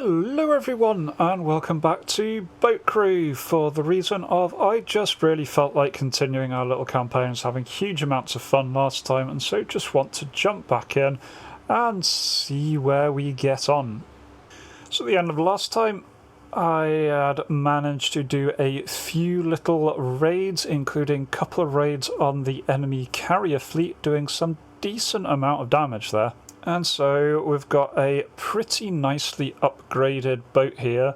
Hello everyone and welcome back to Boat Crew for the reason of I just really felt like continuing our little campaigns, having huge amounts of fun last time, and so just want to jump back in and see where we get on. So at the end of last time I had managed to do a few little raids, including a couple of raids on the enemy carrier fleet, doing some decent amount of damage there. And so we've got a pretty nicely upgraded boat here.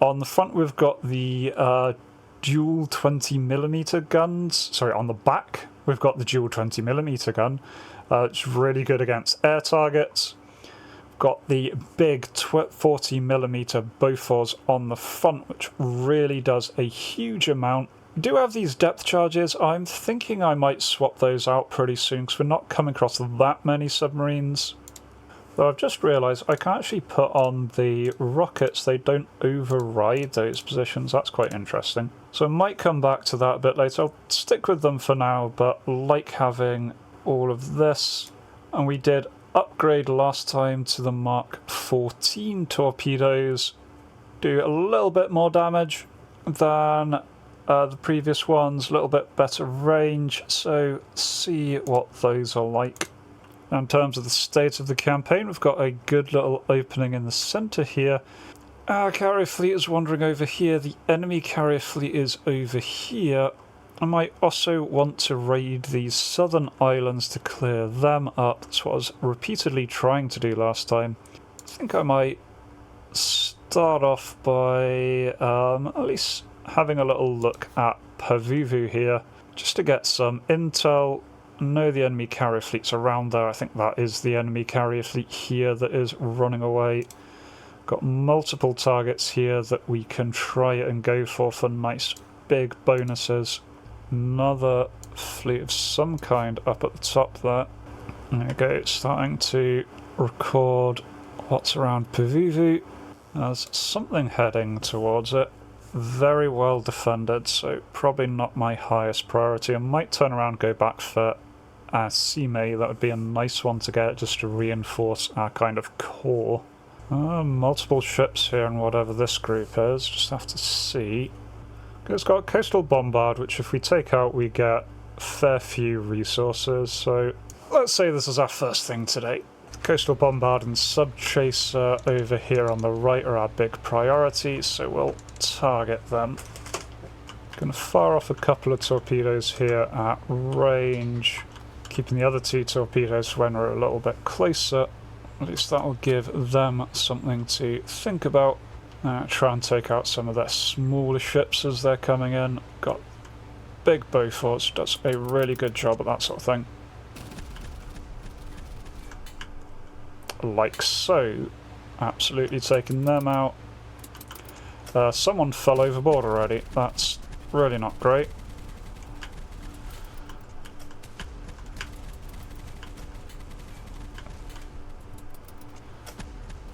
On the front we've got the dual 20mm guns. Sorry, on the back we've got the dual 20mm gun. It's really good against air targets. Got the big 40mm Bofors on the front, which really does a huge amount. We do have these depth charges. I'm thinking I might swap those out pretty soon because we're not coming across that many submarines. Though I've just realised I can actually put on the rockets. They don't override those positions. That's quite interesting. So I might come back to that a bit later. I'll stick with them for now, but like having all of this. And we did upgrade last time to the Mark 14 torpedoes. Do a little bit more damage than the previous ones, a little bit better range, so see what those are like. Now, in terms of the state of the campaign, we've got a good little opening in the centre here. Our carrier fleet is wandering over here, the enemy carrier fleet is over here. I might also want to raid these southern islands to clear them up. That's what I was repeatedly trying to do last time. I think I might start off by at least having a little look at Ryuujou here, just to get some intel. I know the enemy carrier fleet's around there. I think that is the enemy carrier fleet here that is running away. Got multiple targets here that we can try and go for nice big bonuses. Another fleet of some kind up at the top there. There we go, it's starting to record what's around Ryuujou. There's something heading towards it. Very well defended, so probably not my highest priority. I might turn around and go back for Sime. That would be a nice one to get just to reinforce our kind of core. Multiple ships here and whatever this group is, just have to see. It's got a coastal bombard, which if we take out we get a fair few resources, so let's say this is our first thing today. Coastal bombard and sub-chaser over here on the right are our big priorities, so we'll target them. Gonna fire off a couple of torpedoes here at range, keeping the other two torpedoes when we're a little bit closer. At least that'll give them something to think about. Try and take out some of their smaller ships as they're coming in. Got big Bofors, does a really good job at that sort of thing. Like so. Absolutely taking them out. Someone fell overboard already. That's really not great.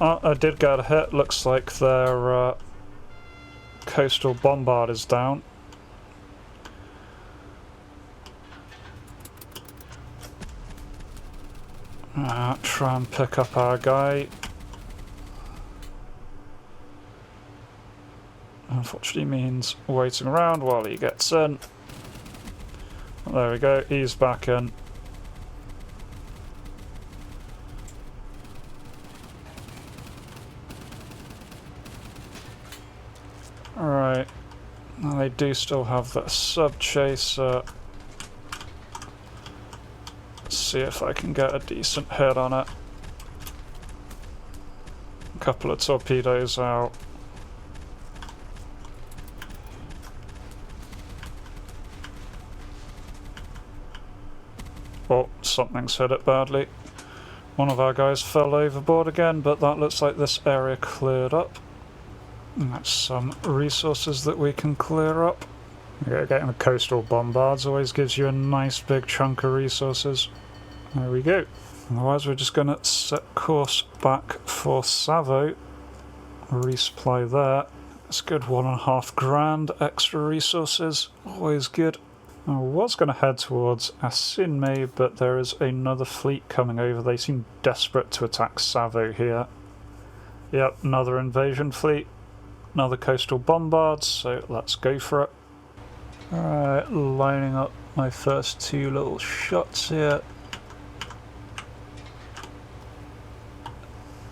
I did get a hit. Looks like their coastal bombard is down. Try and pick up our guy. Unfortunately means waiting around while he gets in. There we go, he's back in. Alright, now they do still have that sub-chaser. See if I can get a decent hit on it. A couple of torpedoes out. Oh, something's hit it badly. One of our guys fell overboard again, but that looks like this area cleared up. And that's some resources that we can clear up. Getting the coastal bombards always gives you a nice big chunk of resources. There we go. Otherwise we're just going to set course back for Savo. Resupply there. It's good, 1.5 grand extra resources. Always good. I was going to head towards Asinme, but there is another fleet coming over. They seem desperate to attack Savo here. Yep, another invasion fleet, another coastal bombard, so let's go for it. Alright, lining up my first two little shots here.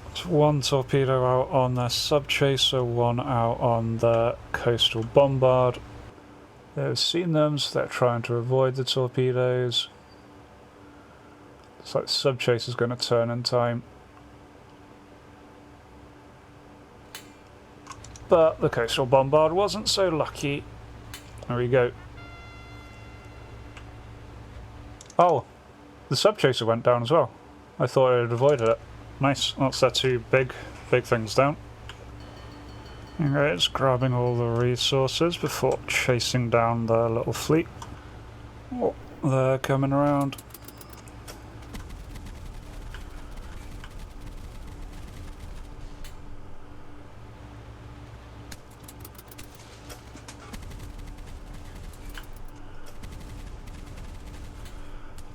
There's one torpedo out on their sub-chaser, one out on the coastal bombard. They've seen them, so they're trying to avoid the torpedoes. Looks like the sub-chaser's going to turn in time. But the coastal bombard wasn't so lucky. There we go. Oh, the sub-chaser went down as well. I thought I had avoided it. Nice, that's their two big things down. Okay, it's grabbing all the resources before chasing down their little fleet. Oh, they're coming around.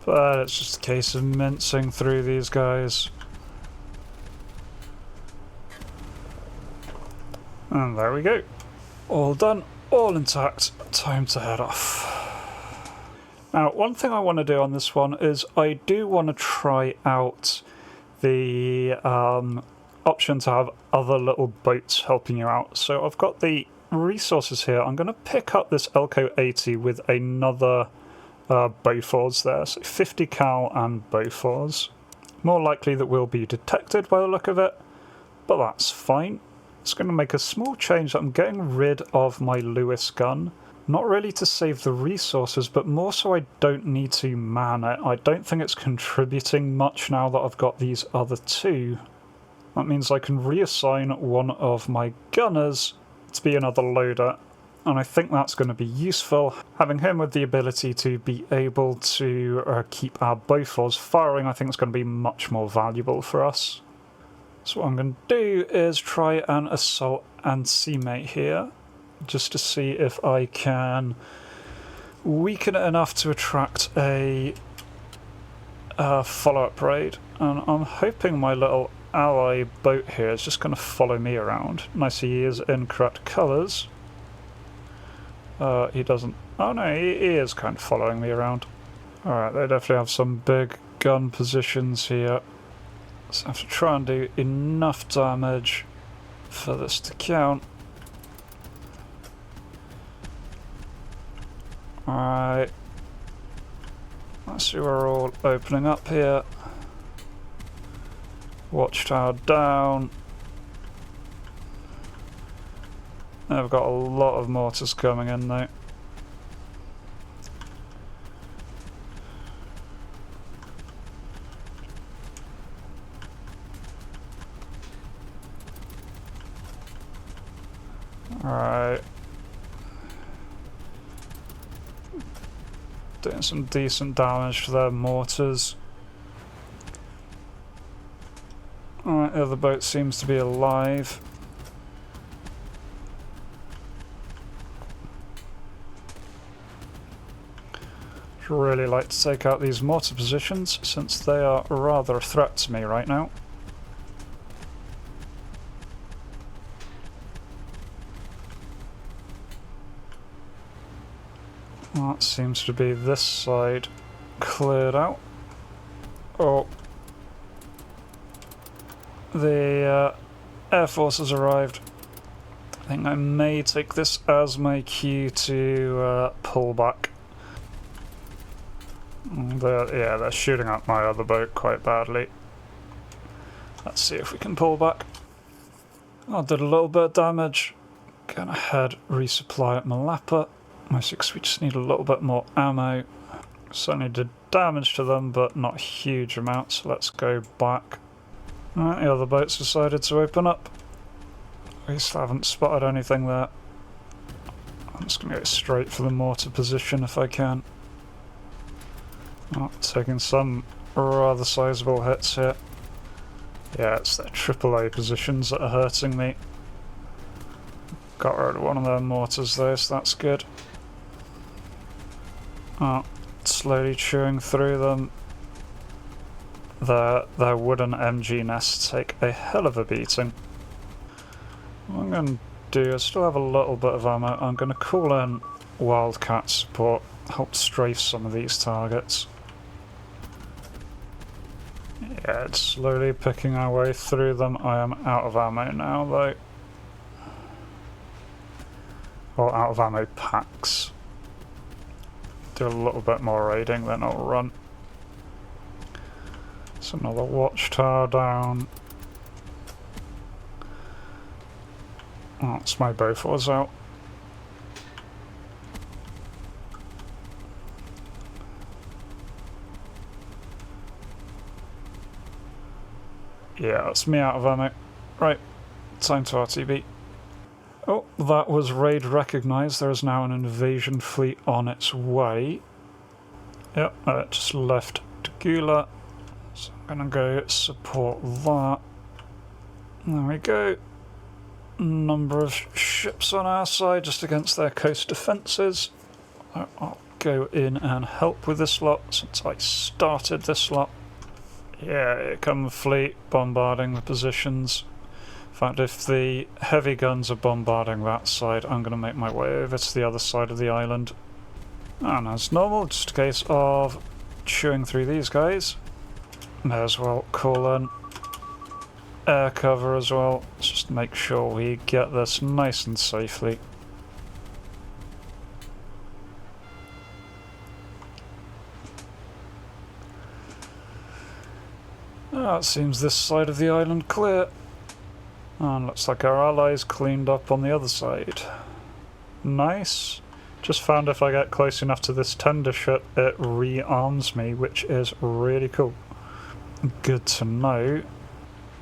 But it's just a case of mincing through these guys. And there we go. All done, all intact, time to head off. Now, one thing I want to do on this one is I do want to try out the option to have other little boats helping you out. So I've got the resources here. I'm going to pick up this Elco 80 with another Bofors there, so 50 cal and Bofors. More likely that we'll be detected by the look of it, but that's fine. It's going to make a small change that I'm getting rid of my Lewis gun. Not really to save the resources, but more so I don't need to man it. I don't think it's contributing much now that I've got these other two. That means I can reassign one of my gunners to be another loader. And I think that's going to be useful. Having him with the ability to be able to keep our Bofors firing, I think it's going to be much more valuable for us. So what I'm going to do is try an assault and seamate here, just to see if I can weaken it enough to attract a follow-up raid. And I'm hoping my little ally boat here is just going to follow me around. Nice, he is in correct colours. He doesn't... Oh no, he is kind of following me around. Alright, they definitely have some big gun positions here. So I have to try and do enough damage for this to count. Alright. Let's see, we're all opening up here. Watchtower down. I've got a lot of mortars coming in though. Alright. Doing some decent damage to their mortars. Alright, the other boat seems to be alive. Really like to take out these mortar positions since they are rather a threat to me right now. Well, that seems to be this side cleared out. Oh, the Air Force has arrived. I think I may take this as my cue to pull back. They're shooting at my other boat quite badly. Let's see if we can pull back. I did a little bit of damage. Gonna head resupply at Malapa. Mostly because we just need a little bit more ammo. Certainly did damage to them, but not a huge amount, so let's go back. Alright, the other boats decided to open up. At least I haven't spotted anything there. I'm just gonna go straight for the mortar position if I can. Oh, taking some rather sizable hits here. Yeah, it's their AAA positions that are hurting me. Got rid of one of their mortars though, so that's good. Oh, slowly chewing through them. Their wooden MG nests take a hell of a beating. What I'm going to do, I still have a little bit of ammo. I'm going to call in Wildcat support, help strafe some of these targets. Yeah, it's slowly picking our way through them. I am out of ammo now, though. Or out of ammo packs. Do a little bit more raiding, then I'll run. There's another watchtower down. Oh, it's my Bofors out. Yeah, that's me out of ammo. Right, time to RTB. Oh, that was raid recognised. There is now an invasion fleet on its way. Yep, it just left Tagula. So I'm gonna go support that. There we go. Number of ships on our side just against their coast defences. I'll go in and help with this lot since I started this lot. Yeah, here come the fleet bombarding the positions. In fact, if the heavy guns are bombarding that side, I'm going to make my way over to the other side of the island. And as normal, just a case of chewing through these guys. May as well call in air cover as well, just to make sure we get this nice and safely. Oh, it seems this side of the island clear. And looks like our allies cleaned up on the other side. Nice. Just found if I get close enough to this tender ship, it rearms me, which is really cool. Good to know.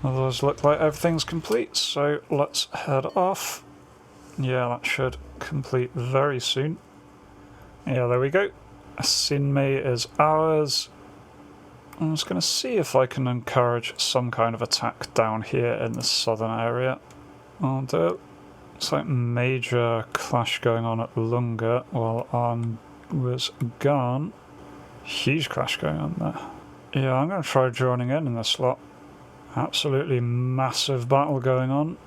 Otherwise, look like everything's complete, so let's head off. Yeah, that should complete very soon. Yeah, there we go. Sinmei is ours. I'm just going to see if I can encourage some kind of attack down here in the southern area. I'll do it. It's like major clash going on at Lunga while Arn was gone. Huge clash going on there. Yeah, I'm going to try joining in this lot. Absolutely massive battle going on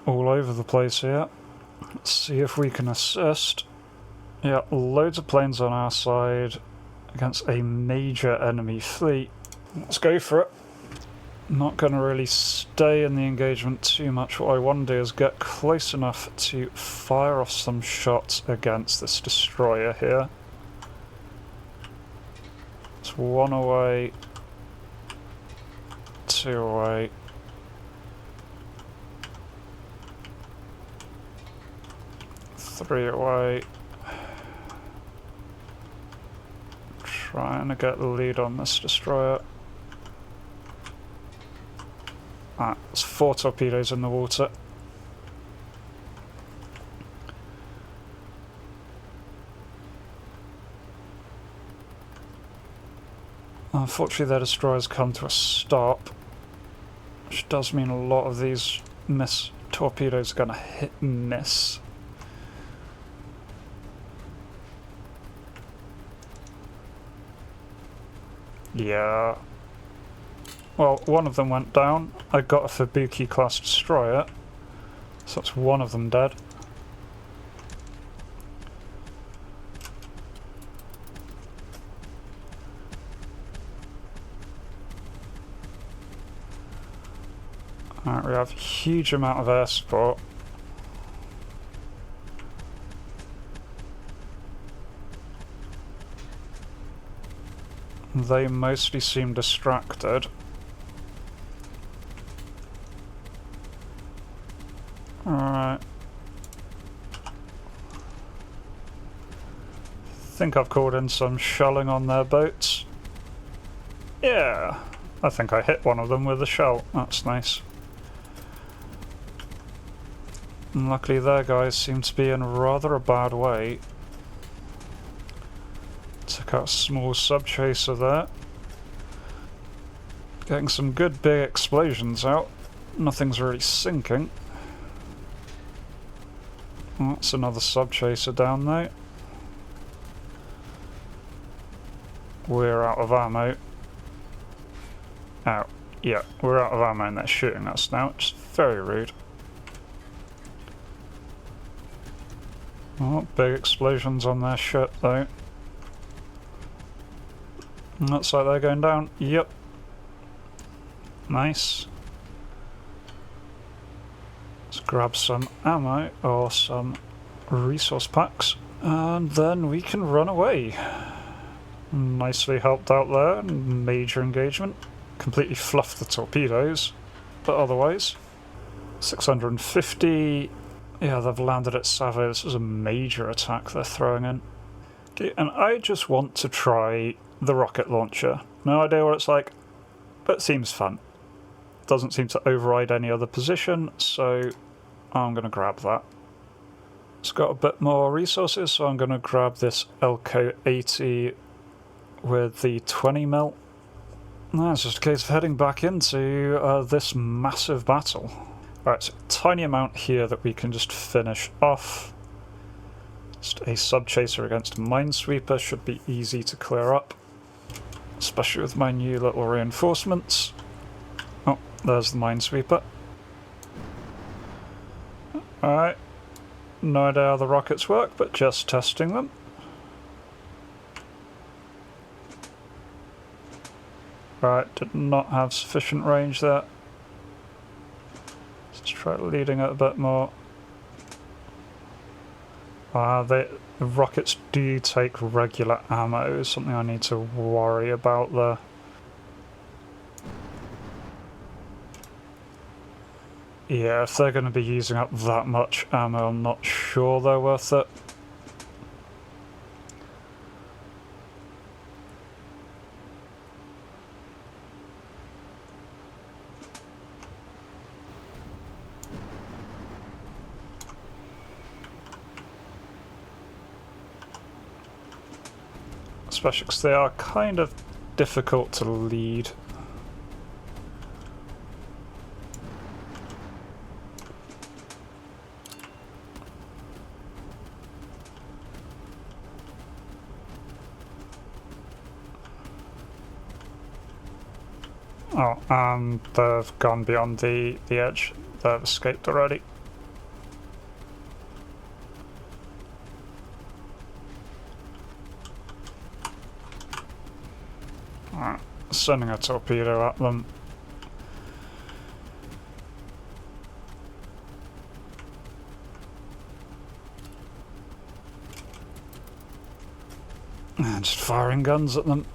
all over the place here. Let's see if we can assist. Yeah, loads of planes on our side against a major enemy fleet. Let's go for it. Not going to really stay in the engagement too much. What I want to do is get close enough to fire off some shots against this destroyer here. It's one away. Two away. Three away. Trying to get the lead on this destroyer. There's 4 torpedoes in the water. Unfortunately, their destroyers come to a stop, which does mean a lot of these torpedoes are going to hit and miss. Yeah. Well, one of them went down. I got a Fubuki class destroyer, so that's one of them dead. Alright, we have a huge amount of air support. They mostly seem distracted. Alright. Think I've called in some shelling on their boats. Yeah, I think I hit one of them with a shell. That's nice. And luckily their guys seem to be in rather a bad way. Took out a small sub-chaser there. Getting some good big explosions out. Nothing's really sinking. Oh, that's another sub-chaser down there. We're out of ammo. Oh, yeah, we're out of ammo and they're shooting us now, which is very rude. Oh, big explosions on their ship though. Looks like they're going down. Yep. Nice. Let's grab some ammo or some resource packs and then we can run away. Nicely helped out there. Major engagement. Completely fluffed the torpedoes, but otherwise 650. Yeah, they've landed at Savo. This is a major attack they're throwing in. Okay, and I just want to try the rocket launcher. No idea what it's like, but it seems fun. Doesn't seem to override any other position, so I'm going to grab that. It's got a bit more resources, so I'm going to grab this Elco 80 with the 20mm. Now it's just a case of heading back into this massive battle. Alright, so tiny amount here that we can just finish off. Just a sub-chaser against a minesweeper should be easy to clear up. Especially with my new little reinforcements. Oh, there's the minesweeper. Alright, no idea how the rockets work, but just testing them. Right, did not have sufficient range there. Let's try leading it a bit more. The rockets do take regular ammo, is something I need to worry about there. Yeah, if they're going to be using up that much ammo, I'm not sure they're worth it. Especially because they are kind of difficult to lead. Oh, and they've gone beyond the edge. They've escaped already. Alright, sending a torpedo at them. And just firing guns at them.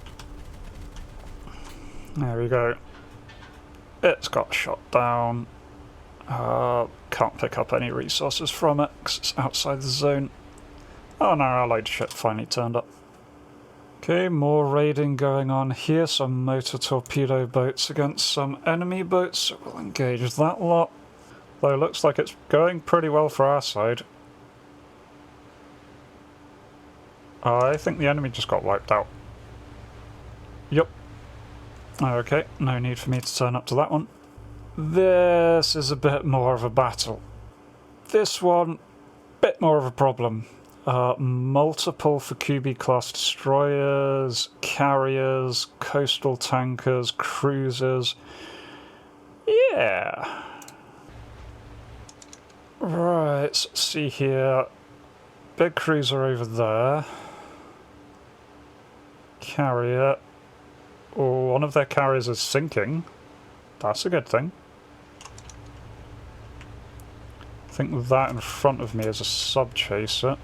There we go. It's got shot down. Can't pick up any resources from it because it's outside the zone. Oh, and our allied ship finally turned up. Okay, more raiding going on here. Some motor torpedo boats against some enemy boats, so we'll engage that lot. Though it looks like it's going pretty well for our side. I think the enemy just got wiped out. Yep. Okay, no need for me to turn up to that one. This is a bit more of a battle. This one, bit more of a problem. Multiple Fukubi-class destroyers, carriers, coastal tankers, cruisers. Yeah. Right, let's see here. Big cruiser over there. Carrier. Oh, one of their carriers is sinking. That's a good thing. I think that in front of me is a sub-chaser.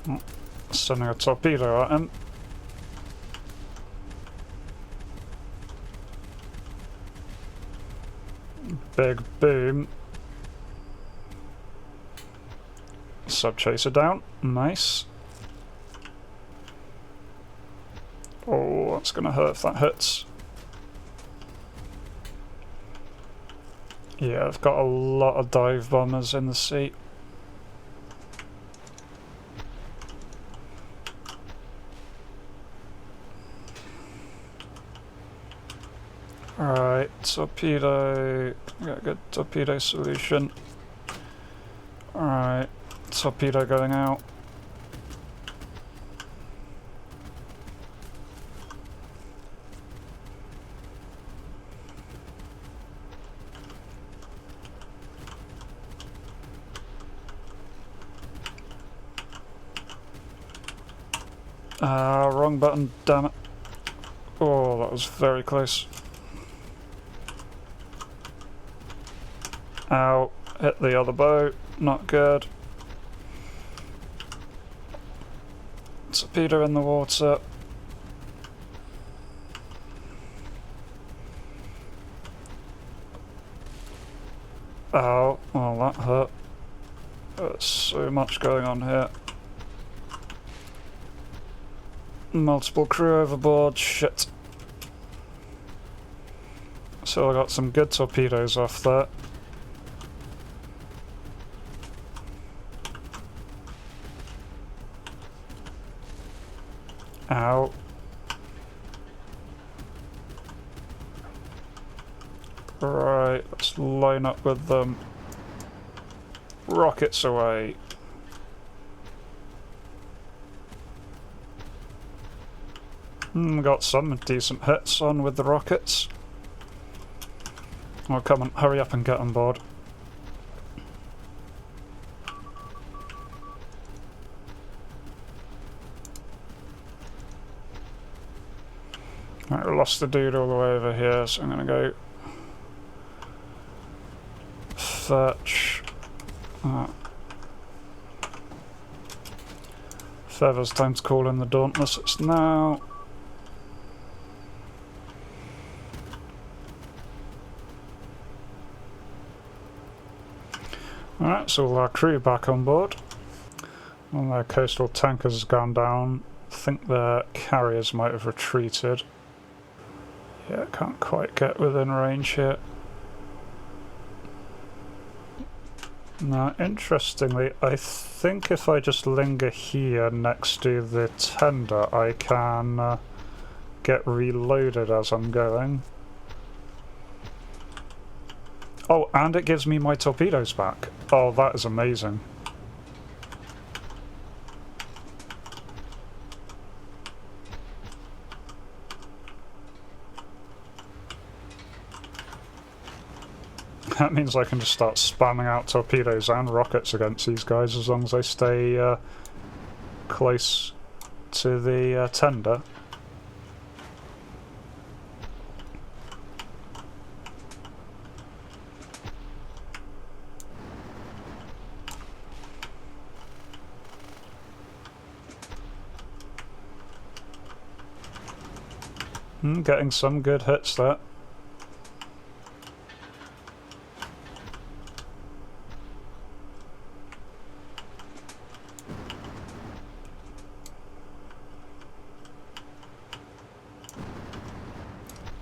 Oh, sending a torpedo at him. Big boom. Sub-chaser down. Nice. Oh, that's going to hurt if that hits. Yeah, I've got a lot of dive bombers in the sea. Alright, torpedo. We got a good torpedo solution. Alright, torpedo going out. Wrong button, damn it. Oh, that was very close. Ow, hit the other boat, not good. Torpedo in the water. Ow, well that hurt. There's so much going on here. Multiple crew overboard, shit. So I got some good torpedoes off there. Ow. Right, let's line up with them. Rockets away. Got some decent hits on with the rockets. Oh, come on, hurry up and get on board. Right, we lost the dude all the way over here, so I'm gonna go fetch. Feathers, time to call in the Dauntless. It's now. Alright, so all our crew back on board. One of their coastal tankers has gone down. I think their carriers might have retreated. Yeah, can't quite get within range here. Now, interestingly, I think if I just linger here next to the tender, I can get reloaded as I'm going. Oh, and it gives me my torpedoes back. Oh, that is amazing. That means I can just start spamming out torpedoes and rockets against these guys as long as I stay close to the tender. Getting some good hits there.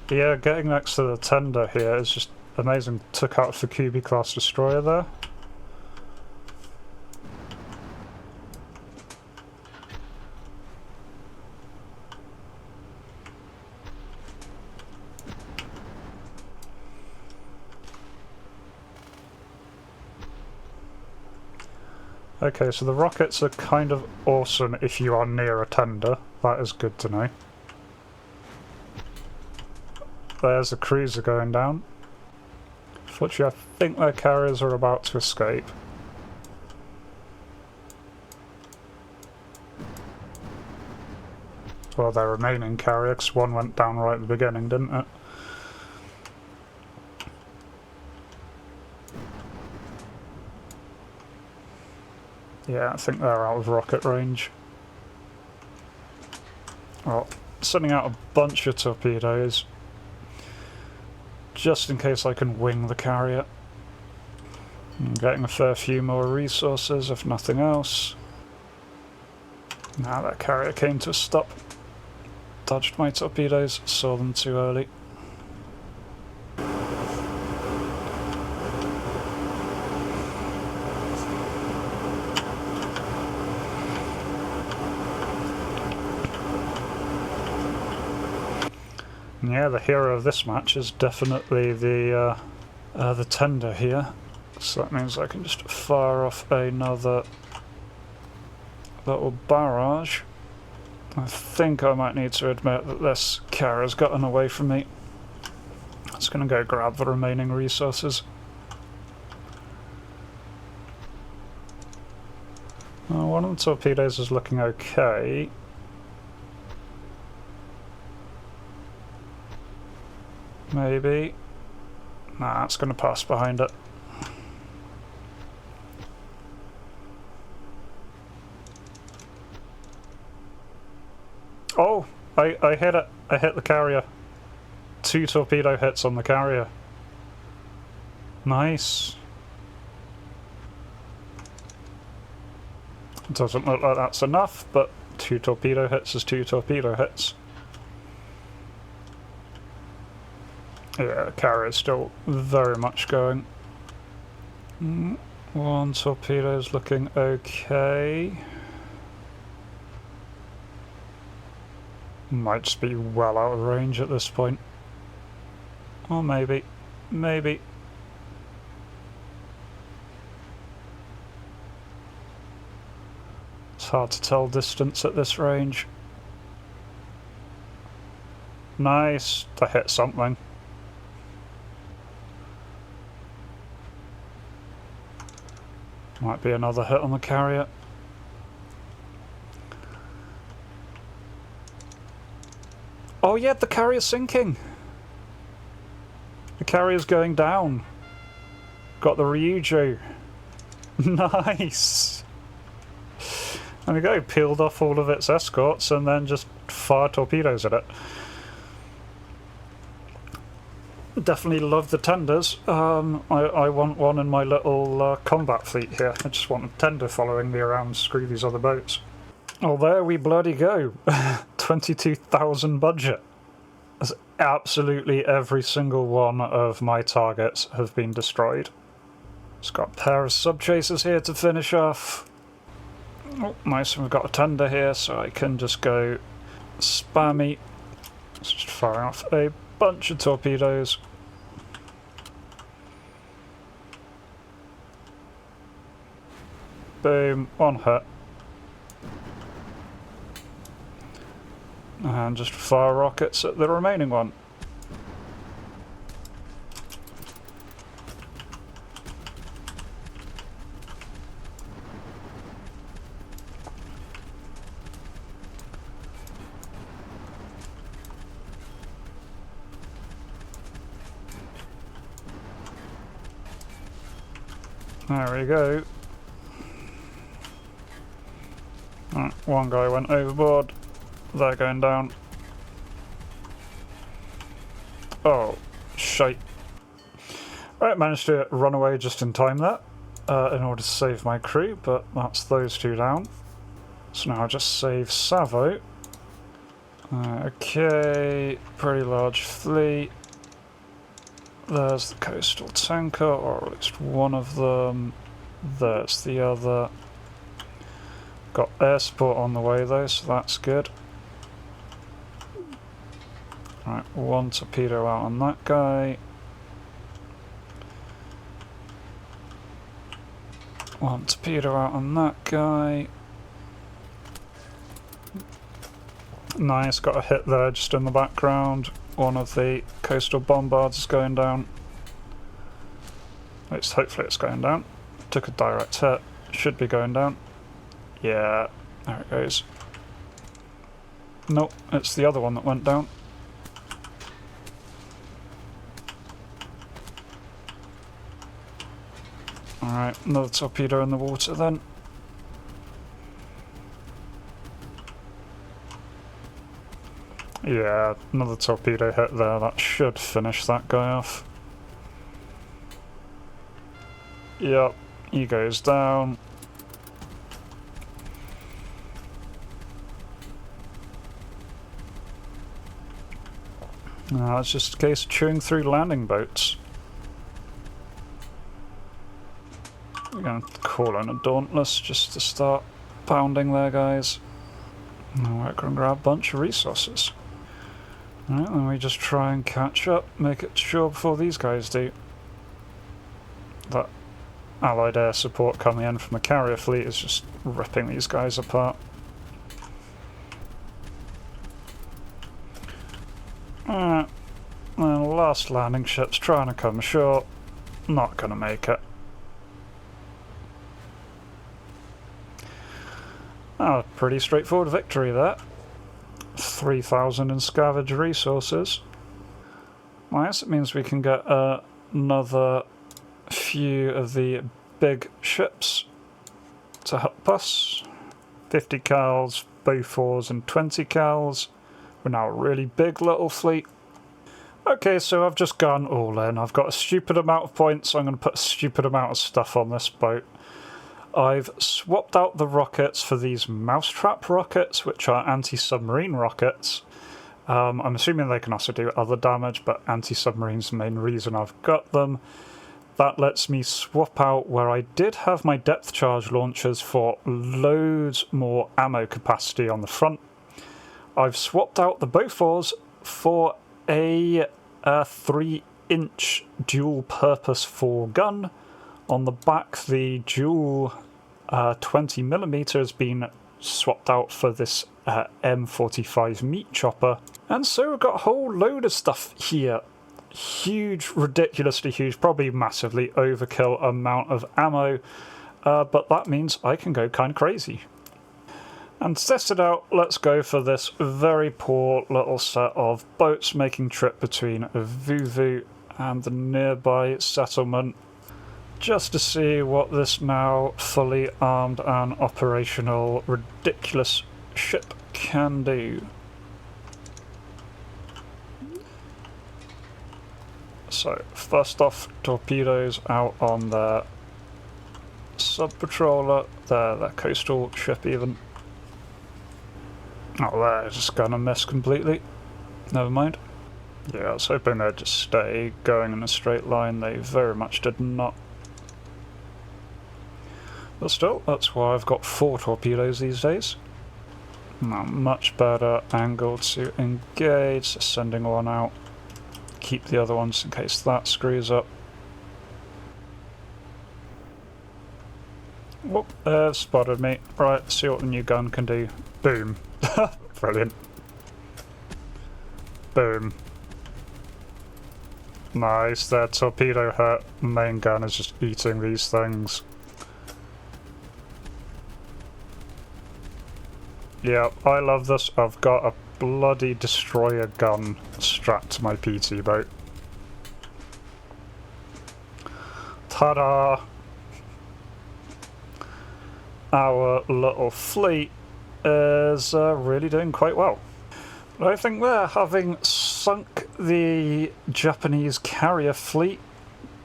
Yeah, getting next to the tender here is just amazing. Took out the Fukubi class destroyer there. Okay, so the rockets are kind of awesome if you are near a tender. That is good to know. There's a cruiser going down. Fortunately, I think their carriers are about to escape. Well, their remaining carrier, 'cause one went down right at the beginning, didn't it? Yeah, I think they're out of rocket range. Well, sending out a bunch of torpedoes, just in case I can wing the carrier. I'm getting a fair few more resources, if nothing else. Now that carrier came to a stop. Dodged my torpedoes, saw them too early. Yeah, the hero of this match is definitely the tender here. So that means I can just fire off another little barrage. I think I might need to admit that this carrier's gotten away from me. I'm just going to go grab the remaining resources. One of the torpedoes is looking okay. Maybe. Nah, it's going to pass behind it. Oh! I hit it. I hit the carrier. 2 torpedo hits on the carrier. Nice. Doesn't look like that's enough, but 2 torpedo hits is 2 torpedo hits. Yeah, the carrier's still very much going. 1 torpedo's looking okay. Might just be well out of range at this point. Or maybe. Maybe. It's hard to tell distance at this range. Nice. I hit something. Might be another hit on the carrier. Oh yeah, the carrier's sinking! The carrier's going down. Got the Ryuujou. Nice! There we go, peeled off all of its escorts and then just fired torpedoes at it. Definitely love the tenders. I want one in my little combat fleet here. I just want a tender following me around, screw these other boats. Oh, there we bloody go. 22,000 budget. As absolutely every single one of my targets have been destroyed. Just got a pair of sub-chasers here to finish off. Oh, nice, and we've got a tender here, so I can just go spammy. Just fire off a bunch of torpedoes. Boom, 1 hit. And just fire rockets at the remaining one. There we go. Right, 1 guy went overboard. They're going down. Oh, shite. Right, managed to run away just in time there in order to save my crew, but that's those 2 down. So now I just save Savo. Okay, pretty large fleet. There's the coastal tanker, or at least one of them. There's the other. Got air support on the way though, so that's good. Right, 1 torpedo out on that guy. 1 torpedo out on that guy. Nice, got a hit there just in the background. One of the coastal bombards is going down. At least hopefully it's going down. Took a direct hit. Should be going down. Yeah, there it goes. Nope, it's the other one that went down. Alright, another torpedo in the water then. Yeah, another torpedo hit there. That should finish that guy off. Yep, he goes down. Now it's just a case of chewing through landing boats. We're going to call in a Dauntless just to start pounding there, guys. Now we're going to grab a bunch of resources. Right, then we just try and catch up, make it sure before these guys do. That Allied air support coming in from the carrier fleet is just ripping these guys apart. Alright, then last landing ship's trying to come ashore, not going to make it. Oh, pretty straightforward victory there. 3,000 in scavenge resources. I guess it means we can get another few of the big ships to help us. 50 cals, bow 4s and 20 cals. We're now a really big little fleet. Okay, so I've just gone all in. I've got a stupid amount of points, so I'm going to put a stupid amount of stuff on this boat. I've swapped out the rockets for these mousetrap rockets, which are anti-submarine rockets. I'm assuming they can also do other damage, but anti-submarine's the main reason I've got them. That lets me swap out where I did have my depth charge launchers for loads more ammo capacity on the front. I've swapped out the bow 4s for a 3-inch dual-purpose 4 gun. On the back, the dual 20mm has been swapped out for this M45 meat chopper. And so we've got a whole load of stuff here. Huge, ridiculously huge, probably massively overkill amount of ammo, but that means I can go kind of crazy. And to test it out, let's go for this very poor little set of boats making trip between Ryuujou and the nearby settlement, just to see what this now fully armed and operational ridiculous ship can do. So, first off, torpedoes out on their sub-patroller, their coastal ship even. Oh, they're just gonna miss completely. Never mind. Yeah, I was hoping they'd just stay going in a straight line. They very much did not. But still, that's why I've got 4 torpedoes these days. Now, much better angle to engage, sending one out. Keep the other ones in case that screws up. Whoop, they've spotted me. Right, see what the new gun can do. Boom. Brilliant. Boom. Nice, their torpedo hurt. The main gun is just eating these things. Yeah, I love this. I've got a bloody destroyer gun strapped to my PT boat. Ta-da! Our little fleet is really doing quite well. But I think they're having sunk the Japanese carrier fleet,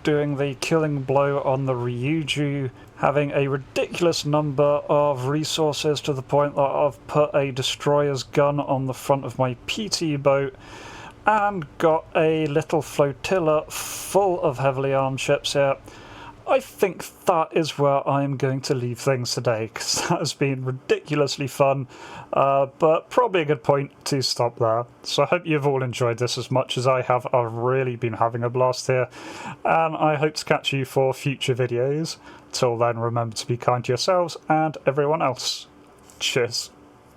doing the killing blow on the Ryuujou, having a ridiculous number of resources to the point that I've put a destroyer's gun on the front of my PT boat and got a little flotilla full of heavily armed ships here. I think that is where I'm going to leave things today, because that has been ridiculously fun, but probably a good point to stop there. So I hope you've all enjoyed this as much as I have. I've really been having a blast here, and I hope to catch you for future videos. Till then, remember to be kind to yourselves and everyone else. Cheers.